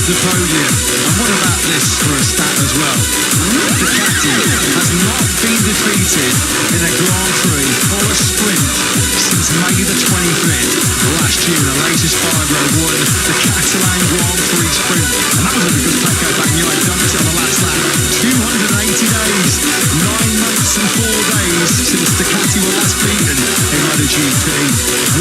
the podium. And what about this for a stat as well? Ducati has not been defeated in a Grand Prix or a sprint since May the 25th. Last year, the latest Fabio won the Catalan Grand Prix sprint. And that was only because Pecco Bagnaia dumped it on the last lap. 280 days, 9 months and 4 days since Ducati were last beaten in MotoGP.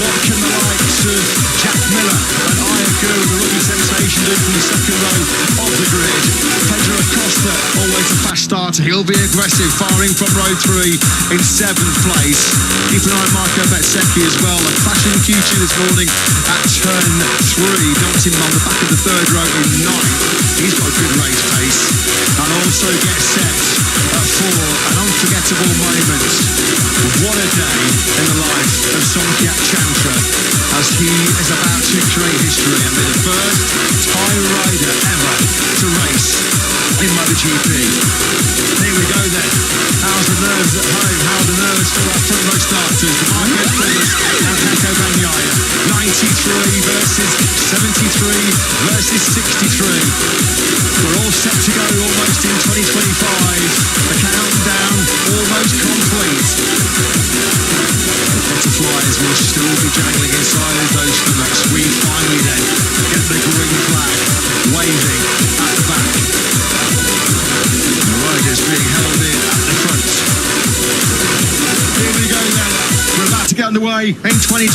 What can the likes of Jack Miller and Ayako, the rookie sensation, do from the second row of the grid? Pedro Acosta, always a fast starter. He'll be aggressive, firing from row 3 in 7th place. Keep an eye on Marco Bezzecchi as well. A flashing Q2 this morning at turn 3. Dumped him on the back of the 3rd row in 9th. He's got a good race pace. And also gets set for an unforgettable moment. What a day in the life of Songkyak Chantra, as he is about to create history and be the first Thai rider ever to race in MotoGP. Here we go then. How's the nerves at home? How are the nerves for our front row starters? The Marquez brothers and Pecco Bagnaia. 93 versus 73 versus 63. We're all set to go almost in 2025. The countdown almost complete. The butterflies will still be jangling inside those stomachs. We finally then get the green flag waving at the back. The riders being held in at the front. Here we go then. We're about to get underway in 2025.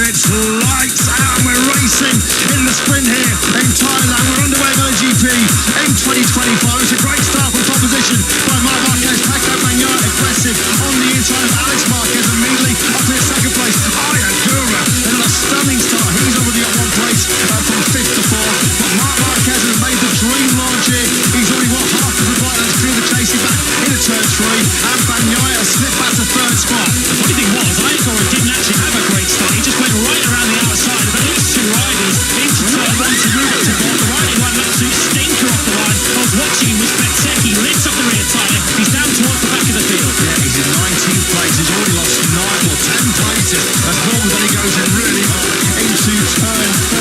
It's lights out and we're racing in the sprint here in Thailand. We're underway in MotoGP in 2025. It's a great start from top position by Marc Marquez. Pecco Bagnaia aggressive on the inside of Alex Marquez, immediately up to his 2nd place. Ayagura in a stunning start. He's already at 1 place from 5th to 4th. But Marc Marquez has made the dream launch here. He's already got half of the right and through the chasing back into turn 3. And Bagnaia slipped back to 3rd spot. The funny thing was, Ayagura didn't actually have a great start. He just went right around the outside of at least 2 riders into turn 1 to move up to 4th. The riding ran an absolute stinker off the line. I was watching him with Bezzecchi, lifts up the rear tyre. He's down towards the back of the field. Yeah, he's in 19th place. He's already lost 9 or 10 places. As Norman then he goes in really hard into turn 4.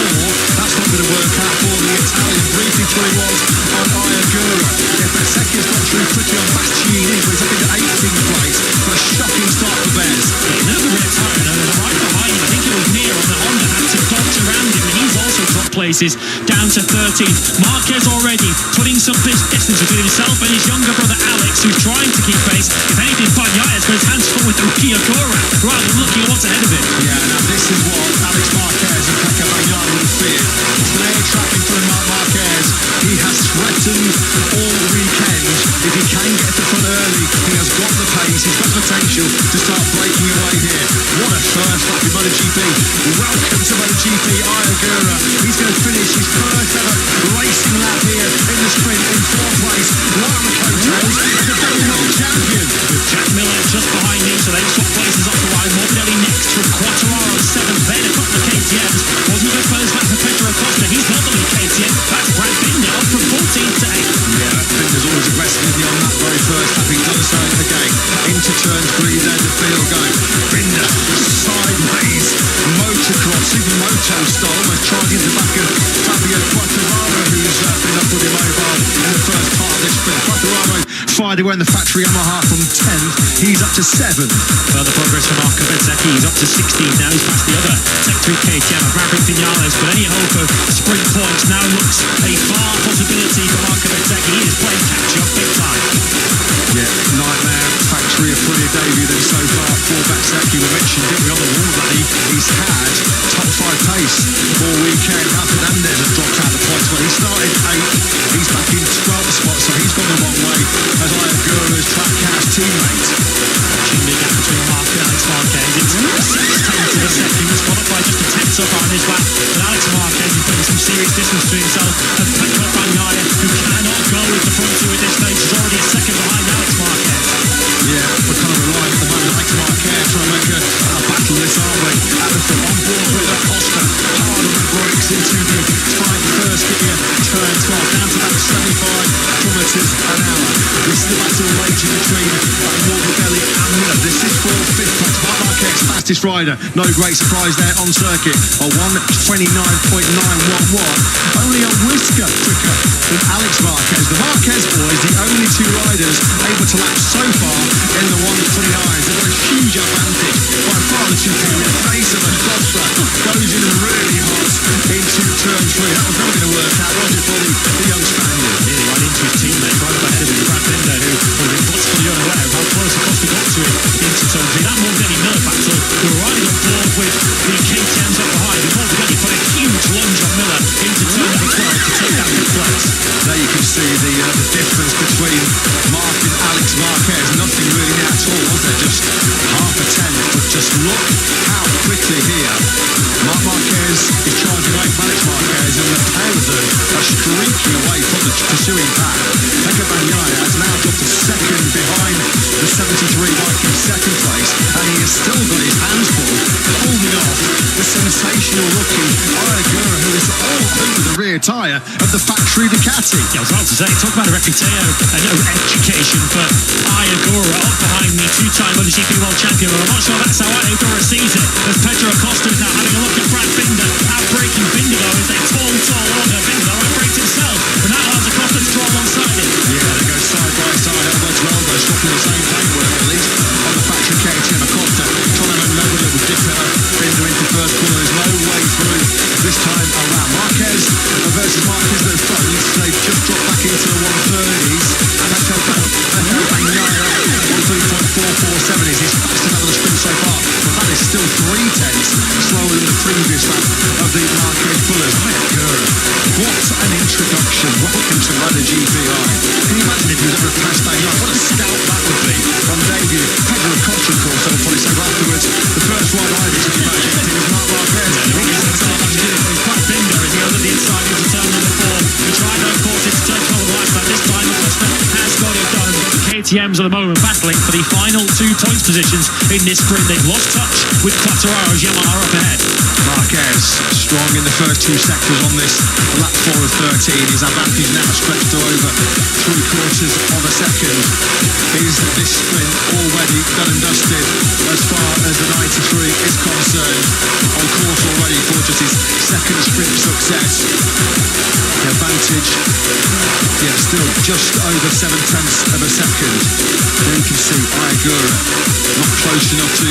That's not going to work out for the Italian. Briefly through he was on Ayagura. Yeah, Bezzecchi's got through quickly on Bastianini, but he's up into 18th place. But a shocking start for Bez. Yeah, there's the rear tyre now. There's right behind him. I think it was near on the Honda. Had to dodge around him, and he's also dropped places down to 13th. Marquez already putting some distance between himself and his younger brother Alex, who's trying to keep pace. If anything, Bagnaia's got his hands full with Ayagura rather than looking at what's ahead of him. Yeah, now this is what Alex Marquez and Pecco Bagnaia would have feared. Clear tracking for Marc Marquez. He has threatened all weekend. If he can get to front early, he has got the pace, he's got the potential to start breaking away here. What a first lap in MotoGP. Welcome to MotoGP, Ayagura. He's going to finish his first ever racing lap here in the sprint in 4th place. Right on the coattails of the double world champion. With Jack Miller just behind him, so they've swapped places off the line. Morbidelli next from Quartararo 7th. Then a couple of KTMs. Wasn't a good first lap for Pedro Acosta. He's not the lead KTM. That's Brad Binder up from 14th to 8th. Yeah, Binder's always aggressively on that very first lap. He's done so again. Into turn 3, then the field going. Binder sideways, motocross, supermoto style, almost charging the back of Fabio Quartararo, who's been up with him mobile in the first part of this sprint. Quartararo fired away in the factory Yamaha from 10th. He's up to 7th. Further progress for Marco Bezzecchi. He's up to 16th now. He's past the other Tech 3 KTM of Maverick Vinales. But any hope of sprint points now looks a far possibility for Marco Bezzecchi. He is playing catch-up big time. Yeah, nightmare factory of brilliant debut then so far for Bezzecchi. We mentioned, didn't we, on the wall that he's had top 5 pace all weekend. Rafa Fernandez has dropped out the points, but he started 8th. He's back in 12th spot, so he's gone the wrong way as Ayagura's track cast teammate. Watching the gap between Marc and Alex Marquez. It's 6/10 of a second. He's qualified just a 10th up on his lap. But Alex Marquez is putting some serious distance to himself. And Pecco Bagnaia, who cannot go with the front 2 at this stage, is already a second behind Alex Marquez. Yeah, we're kind of relying at the moment on Alex Marquez trying to make a battle this, aren't we? At the front, on board with Acosta. Hard on the brakes into the tight first gear. Turn 12, down to about 75 kilometres an hour. This is the battle raging between Morbidelli and Miller. This is for 5th place. Marc Marquez, fastest rider. No great surprise there on circuit. A 1:29.911. Only a turn 3. That was never going to work out, was it, for the young Spaniard? Nearly right into his teammate, right up ahead of him, Brad Binder, who would have been blissfully unaware of how close the Costa got to him into turn 3. That more than any Miller battle, who were riding on board with the KTMs up behind. And more than any, put a huge lunge on Miller into turn number 12 to take that fifth place. There you can see the difference between Mark and Alex Marquez. Nothing really at all, was there? Just half a tenth. But just look how quickly here Marc Marquez is charging away from Alex Marquez, and the pair of them are streaking away from the pursuing pack. Pecco Bagnaia has now got the second behind the 73 bike in second place, and he has still got his hands full holding off the sensational looking Ayagura, who is all over the rear tyre of the factory Ducati. Yeah, I was about to say, talk about a reputation and education for Ayagura up behind the two-time MotoGP World Champion. Well, I'm not sure that's how Ayagura sees it, as Pedro Acosta is now having a look at Brad Binder, outbreaking Binder though as they tall order. Binder outbreaks himself, but now allows Acosta to throw alongside him. Yeah, they go side by side, elbow to elbow, swapping the same paintwork at least on the factory KTM. Acosta trying to maneuver a little dipper. Binder into first corner, there's no way through this time around. Marquez versus Marquez at the front. They've just dropped back into the 130s. And Pecco Bagnaia 130.447 is his fastest out of the sprint so far, but that is still 3/10 slower than the previous lap of the Marquez Bullers. Ayagura, what an introduction. Welcome to MotoGP. Can you imagine if he was ever past Bagnaia? What a scout that would be on debut. Pedro Acosta, of course, they'll probably say afterwards, the first one I did to MotoGP was Marc Marquez. Brad Binder as he goes at the inside into turn number 4. He tried to, of course, into turn 12 of the last lap. This time, Acosta has got it done. But the KTMs at the moment battling for the final 2 points positions in this sprint. They've lost touch with Quartararo's Yamaha up ahead. Marquez strong in the first 2 sectors on this lap 4 of 13. His advantage now stretched to over 3/4 of a second. Is this sprint already done and dusted as far as the 93 is concerned? On course already for just his second sprint success. The advantage, still just over 7/10 of a second. There you can see Ayagura not close enough to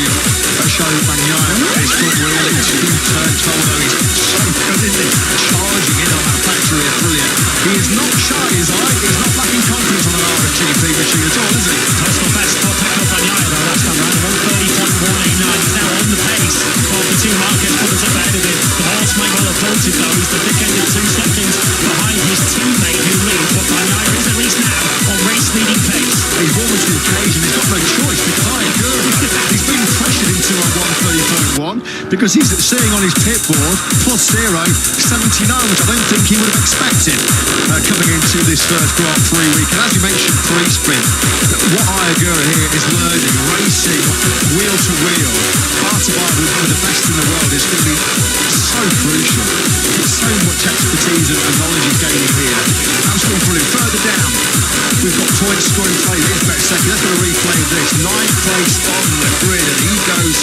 show Bagnaia his front wheel into turn 12, though he's so good, isn't he? Charging in on that factory is brilliant. He is not shy, is he? He's not lacking confidence on an RFGP machine at all, is he? Personal best for Pecco Bagnaia though last time round, 130.189. He's now on the pace of the 2 Marquez brothers up ahead of him. The horse may well have bolted though. He's the thick end of 2 seconds behind his teammate who leads, but Bagnaia is at least now on race leading pace. He's warming to the occasion. He's got no choice because Ayagura, he's been pressured into a 130.1 because he's seeing on his pit board +0.79, which I don't think he would have expected coming into this first Grand Prix week. And as you mentioned pre-sprint, what Ayagura here is learning, racing wheel to wheel, bar to bar with the best in the world is going to be so crucial. So much expertise and knowledge he's gaining here. Absolutely brilliant. Further down, we've got points scoring play. Here's Bezzecchi. Let's go replay this. 9th place on the grid, and he goes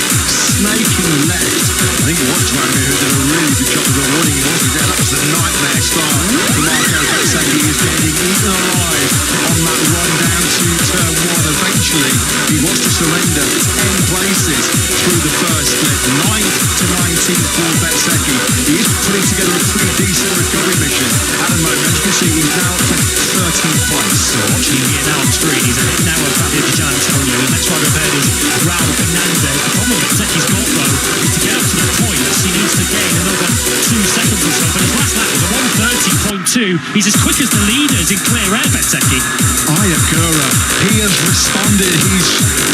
snaking left. I think it was Dwyer who did a really good job of rewarding him, wasn't he? That was a nightmare start for Marco Bezzecchi. He's getting eaten alive on that run down to turn 1. Eventually, he was to surrender 10 places through the first split. 9th to 19th for Bezzecchi. He is putting together a pretty decent recovery mission at the moment. As you can see, he's now at 13th place. So watching him here now on screen, he's ahead now of Fabio Di Gianantonio. The next rider ahead is Raul Fernandez. The problem Bezzecchi's got though is to get up to the points, he needs to gain another 2 seconds or so. But his last lap was a 130.2. He's as quick as the leaders in clear air, Bezzecchi. Ayagura, he has responded. He's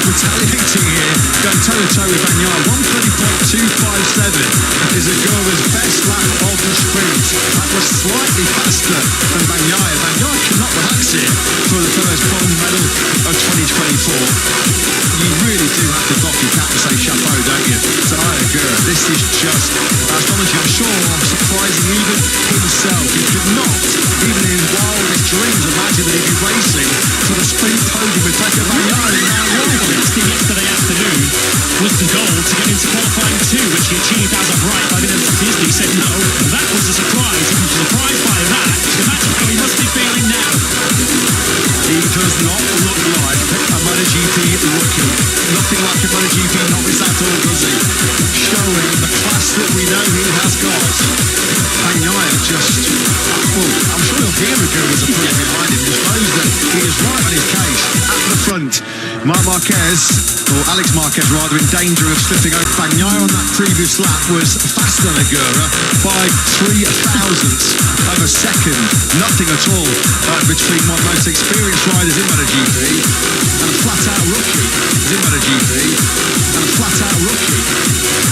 retaliating here, going toe-to-toe with Bagnaia. 130.257 is Agura's best lap of the sprint. That was slightly faster than Bagnaia. Bagnaia cannot relax here for the first bronze medal of 2024. You really do have to doff your cap and say chapeau, don't you? So Ayagura, this is just astonishing. I'm sure surprising even himself. He could not, even in his wildest dreams, imagine that he'd be racing for the sprint podium with Pecco Bagnaia. Asking yesterday afternoon was the goal to get into qualifying 2, which he achieved as of right by the end of Disney. He said no, that was a surprise. He was surprised by that. Imagine how he must be feeling now. He does not look like a MotoGP rookie. Nothing like a MotoGP novice at all, does he? Showing the class that we know he has got. Bagnaia still hear Aguirre's approval behind him, just knows that he is right on his case. At the front, Marc Marquez, or Alex Marquez rather, in danger of slipping over. Bagnaia on that previous lap was faster than Aguirre by 3,000ths of a second. Nothing at all between one of the most experienced riders in MotoGP and a flat-out rookie in MotoGP and a flat-out rookie.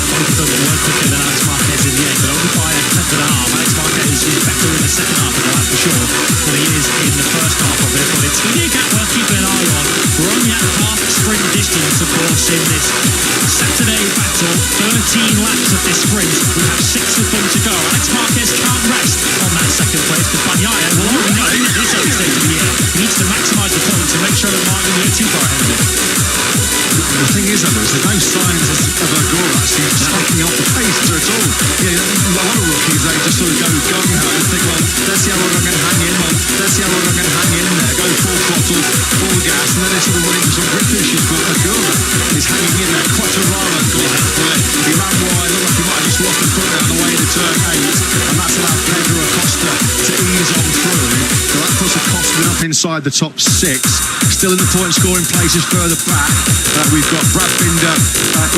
Both of them were quicker than Alex Marquez in the end, but only by a tenth and a half. Alex Marquez is better in the second half of the lap for sure than he is in the first half of it, but it's going to be a gap worth keeping an eye on. We're only at half sprint distance, of course, in this Saturday battle. 13 laps of this sprint. We have 6 of them to go. Alex Marquez can't rest on that second place because Bagnaia will already know at this early stage of the year he needs to maximise the points and make sure that Martin will get too far ahead of him. The thing is, though, there's no signs of Aguirre actually spiking off the pace at all. Yeah, a lot of rookies, they just sort of go gung-ho and think, well, let's see how long I'm going to hang in, let's see how long I'm going to hang in there, go full throttle, full gas, and then they sort of run into some grip issues. But Aguirre is hanging in there. Quartararo got out for it. He ran wide, looked like he might have just lost the front on the way to turn 8, and that's allowed Pedro Acosta to ease on through. So that puts Acosta up inside the top 6. Still in the point scoring places further back. We've got Brad Binder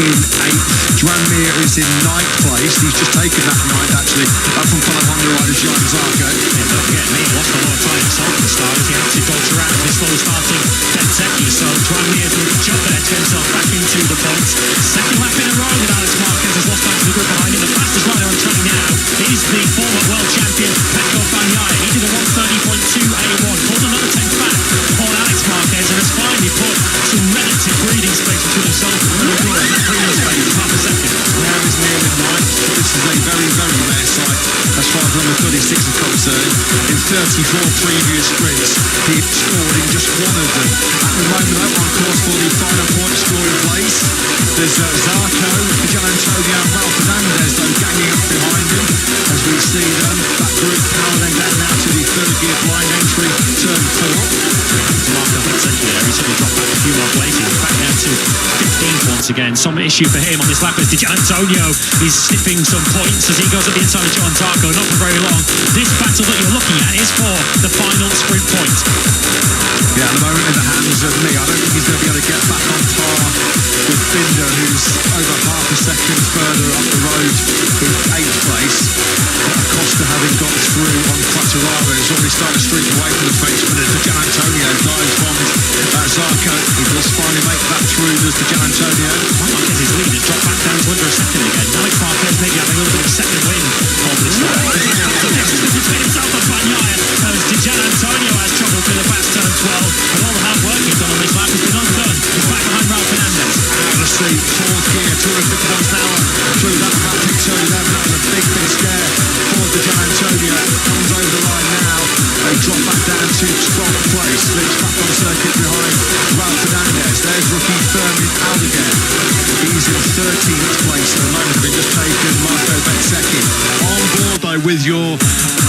in 8th. Joan Mir is in 9th place. He's just taken that 9th actually from fellow Honda rider Gian Zarco. Yeah, don't forget, Mir lost a lot of time himself at the start as he had to dodge around his slow starting Benteke. So Joan Mir has done a job there to get himself back into the points. Second lap in a row that Alex Marquez has lost out to the group behind him. The fastest rider on track now is the former world champion Pecco Bagnaia. He did a 1:30.281, pulled another 10th back on Alex Marquez and has finally put some relative breathing space between himself and Aguirre. That breathing space is half a second. Now is near in 9th, but this is a very, very rare sight as far as number 36 is concerned. In 34 previous sprints, he scored in just one of them. At the moment, though, on course for the final point scoring place, there's Zarco, Gian Antonio and Ralph Fernandez, though, ganging up behind him as we see them. That group powering down now to the third gear blind entry, turn 4. Marco Benteke there, he's suddenly dropped back a few more places. He's back down to 15th once again. Some issue for him on this lap is Gian Antonio is sniffing some points as he goes at the inside of Joan Zarco, not for very long. This battle that you're looking at is for the final sprint point. Yeah, at the moment in the hands of me. I don't think he's going to be able to get back on par with Binder, who's over half a second further up the road in 8th place. Acosta, having got through on Quartararo, has already started to streak away from the French sprinter. To Gian Antonio dives bombs Zarco. He does finally make that through, does to Gian Antonio. Marquez's lead has dropped back down to under a second again. Alex Marquez maybe having a little bit of a second win on this lap. Between himself and Bagnaia as Gian Antonio has trouble through the fast turn 12, and all the hard work he's done on this lap has been undone. He's back behind Ralph Fernandez. Out of the 4th gear, 250 miles an hour through that rapid turn 11. That was a big scare for the Gian Antonio. Comes over the line now. They drop back down to 12th place. Slips back on circuit behind Ralph Fernandez. There's rookie Fermin Aldeguer. He's in 13th place at the moment, having just taken Marco Benteke. On board though with your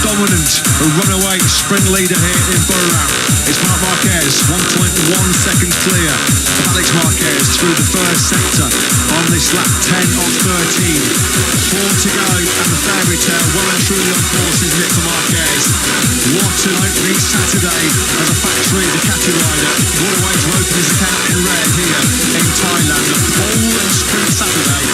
dominant runaway sprint leader here in Burrow. It's Marc Marquez, 1.1 seconds clear of Alex Marquez through the first sector on this lap 10 of 13. 4 to go and the fairy tale well and truly on course, isn't it, for Marquez? What an opening Saturday as a factory Ducati rider. What a way to open his account in red here in Thailand. A pole and sprint Saturday.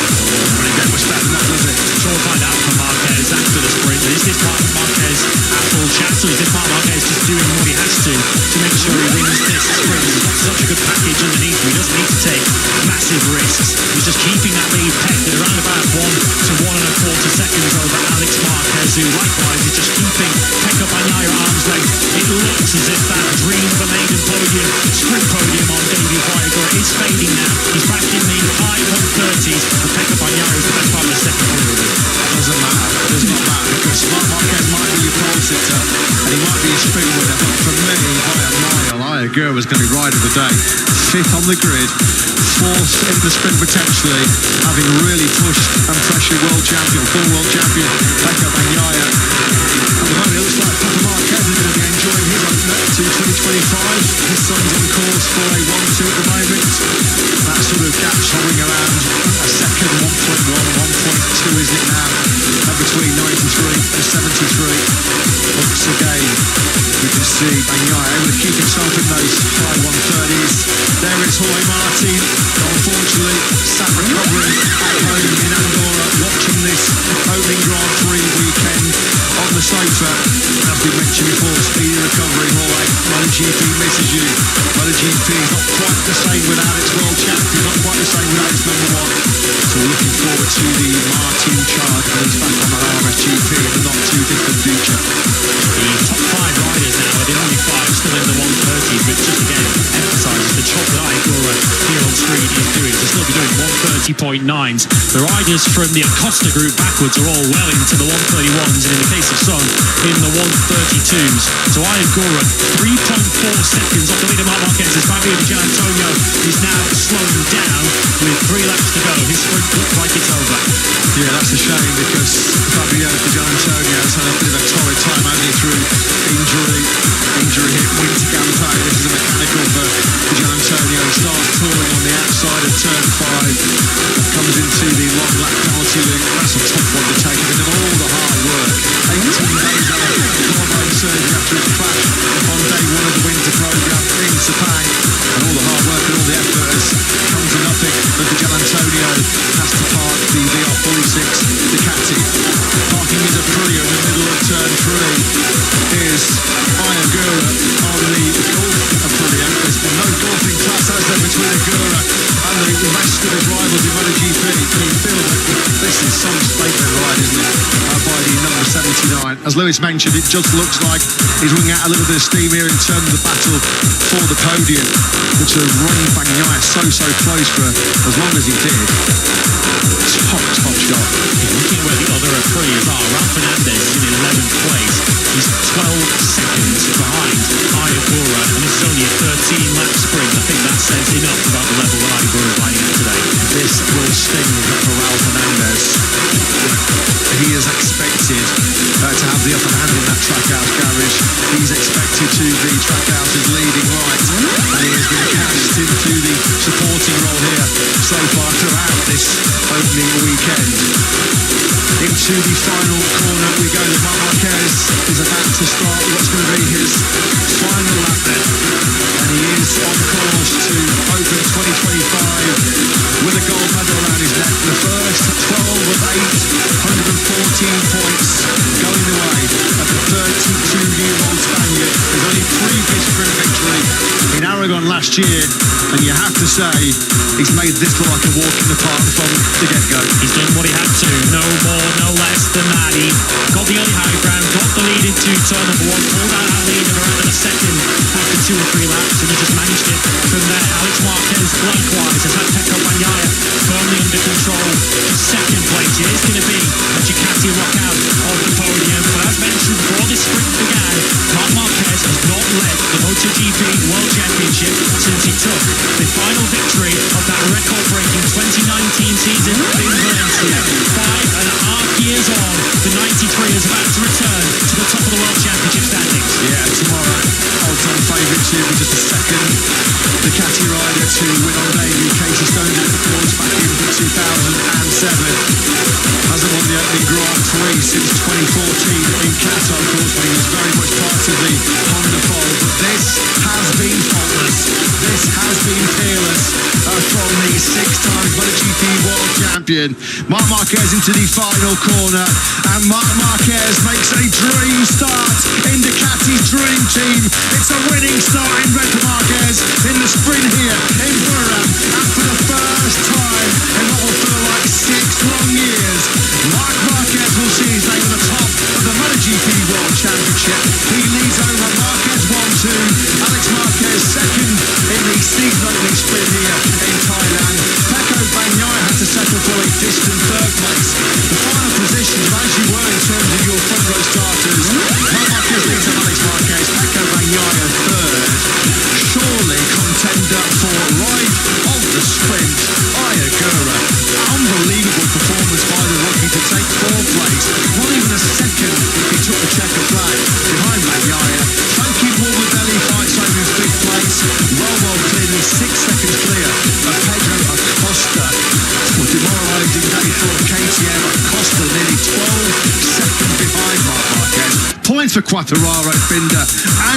Really get respect in that, does it? Sure, we'll find out from Marquez after the sprint. Is this Marc Marquez at full chance, or is this Marc Marquez just doing what he has to make sure he wins this sprint? He's got such a good package underneath him. He doesn't need to take massive risks. He's just keeping that lead pegged at around about 1 to 1.25 seconds over Alex Marquez, who likewise is just keeping Pecco Bagnaia at arm's length. It looks as if that dream of a maiden podium, sprint podium on Davy Viagra is fading now. He's back in the high 130s, and Pecco Bagnaia is the best part of the second period. Doesn't matter. Does not matter, because Marc Marquez might be your pole sitter and he might be your sprint winner, but for me, by a mile, Aguirre was going to be rider of the day. 5th on the grid, 4th in the sprint potentially, having really pushed and pressured world champion, full world champion Pecco Bagnaia. At the moment, it looks like Papa Marquez is going to be enjoying his opener to 2025. His son's on course for a 1-2 at the moment. That sort of gap's hovering around a second, 1.1, 1.2 is it now, between 93 and 73. Once again, see Bagnaia able to keep himself in those high 130s. There is Jorge Martin, unfortunately sat recovering at home in Andorra, watching this opening Grand Prix weekend on the sofa. As we mentioned before, speedy recovery, Jorge. MotoGP misses you. MotoGP is not quite the same without its world champion, not quite the same without its number one. So we're looking forward to the Martin charge when he's back on the RSGP in the not too distant future. The top 5 riders now are the only 5 still in the 130s, which just again emphasises the job that Igora here on screen is doing, to still be doing 130.9s. The riders from the Acosta group backwards are all well into the 131s, and in the case of Son, in the 132s. So Igora 3.4 seconds off the leader. Marc Marquez as Fabio Di Giannantonio is now slowing down with 3 laps to go. His sprint looks like it's over. Yeah, that's a shame because Fabio Di Giannantonio has had a bit of a torrid time only through injury hit winter campaign. This is a mechanical for Di Giannantonio. He starts touring on the outside of turn 5 and comes into the long lap penalty loop. That's a tough one to take in of all the hard work. 18 days out of collarbone surgery after his crash on day 1 of the winter programme in Sepang, and all the hard work and all the effort has come to nothing. But Di Giannantonio has to park the VR46 Ducati. Parking his Aprilia in the middle of turn 3. Here's Igora on the Golf Aprilia. There's been no golfing class, has there, between Igora and the rest of his rivals in MotoGP. You feel that this is some statement ride, isn't it? By the number 79. As Lewis mentioned, it just looks like he's running out a little bit of steam here in terms of the battle for the podium, which has run Bagnaia so close for as long as he did. Top shot. Looking where the other Aprilias are, Ralph Fernandez is in 11th place. He's 12 seconds behind Igora, and this is only a 13-lap sprint. I think that says enough about the level that Igora is riding at today. This will sting for Ralph Fernandez. He is expected to have the upper hand in that Trackhouse garage. He's expected to be Trackhouse's leading light, and he has been cast into the supporting role here so far throughout this opening weekend. Into the final corner we go. Marc Marquez is about to start what's going to be his final lap then, and he is on course to open 2025 with a gold medal around his neck. The first 12 of 814 points going the way of the 32-year-old Spaniard. His only previous sprint victory in Aragon last year, and you have to say he's made this look like a walk in the park from the get-go. He's done what he had to, no more, no less than that. He got the early high ground, got the lead into turn number 1, pulled out that lead of around a second after 2 or 3 laps, and he just managed it from there. Alex Marquez likewise has had Pecco Bagnaia firmly under control for 2nd place. It is going to be a Ducati rock out of the podium, but as mentioned before this sprint began, Marc Marquez has not led the MotoGP World Championship since he took the final victory of that record-breaking 2019 season in Valencia. 5.5 years on, the 93 is about to return to the top of the World Championship standings. Yeah, tomorrow, all-time favourite to be just the 2nd Ducati rider to win on debut. Casey Stoner did it, of course, back in 2007. Hasn't won the opening Grand Prix since 2014 in Qatar, of course, when he was very much part of the Honda fold. But this has been faultless. This has been peerless from the 6-time MotoGP World Champion. Marc Marquez into the final corner, and Marc Marquez makes a dream start in Ducati's dream team. It's a winning start in Red Marquez in the sprint here in Burram, and for the first time in what will feel like 6 long years, Marc Marquez will see his name at the top of the MotoGP World Championship. He leads over Marquez 1-2, Alex Marquez 2nd in the season opening sprint here in Thailand. Pecco Bagnaia had to settle for a distant 3rd place. The final positions, as you were in terms of your front row starters, Marc Marquez leads over Alex Marquez, Pecco Bagnaia 3rd. Surely contender for ride of the sprint, Igora. Unbelievable performance by the rookie to take 4th place. Not even a second he took the checker flag behind Bagnaia. Frankie Morbidelli fights over in 5th place. Well clearly 6 seconds clear of Pedro Acosta. Demoralising day for KTM. Acosta nearly 12 seconds behind Marc Marquez. Points for Quartararo, Binder and